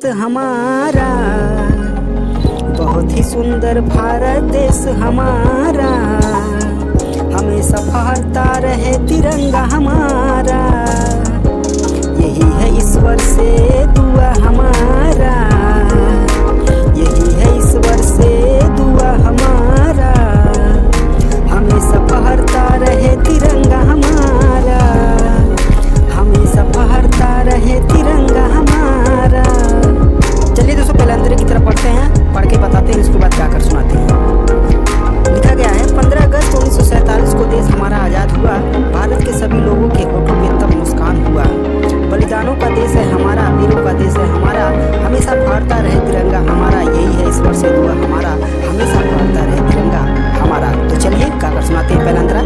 हमारा बहुत ही सुंदर भारत देश हमारा, हमेशा फहरता रहे तिरंगा हमारा। यही है ईश्वर से दुआ हमारा, यही है ईश्वर से दुआ हमारा, हमेशा फहरता रहे तिरंगा हमारा, हमेशा फहरता रहे तिरंगा हमारा। चलिए दोस्तों, पहले अंदर की तरफ पढ़ते हैं, पढ़ के बताते हैं, उसके बाद गाकर सुनाते हैं। लिखा गया है 15 अगस्त 1947 को देश हमारा आज़ाद हुआ, भारत के सभी लोगों के होठों पे तब मुस्कान हुआ। बलिदानों का देश है हमारा, वीरों का देश है हमारा, हमेशा फहरता रहे तिरंगा हमारा। यही है ईश्वर से दुआ हमारा, हमेशा फहरता रहे तिरंगा हमारा। तो चलिए गाकर सुनाते हैं पहला अंतरा।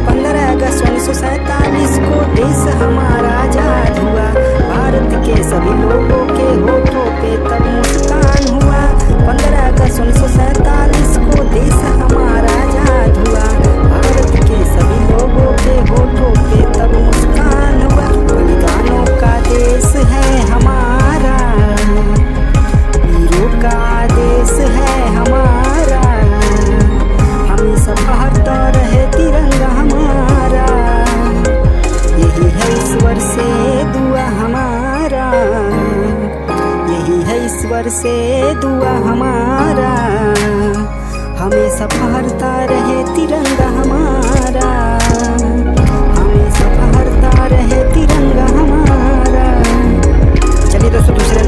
15 अगस्त 1947 को देश हमारा आज़ाद हुआ, भारत के सभी लोगों के होठों पे तब मुस्कान हुआ। 15 अगस्त 1947 को देश हमारा आज़ाद हुआ, भारत के सभी लोगों के होठों पे तब मुस्कान हुआ। बलिदानों का देश है हमारा, वीरों का देश है हमारा, हमेशा फहरता रहे तिरंगा हमारा। यही है ईश्वर से दुआ हमारा, यही है ईश्वर से दुआ हमारा, हमेशा फहरता रहे तिरंगा हमारा, हमेशा फहरता रहे तिरंगा हमारा। चलिए दोस्तों, दूसरे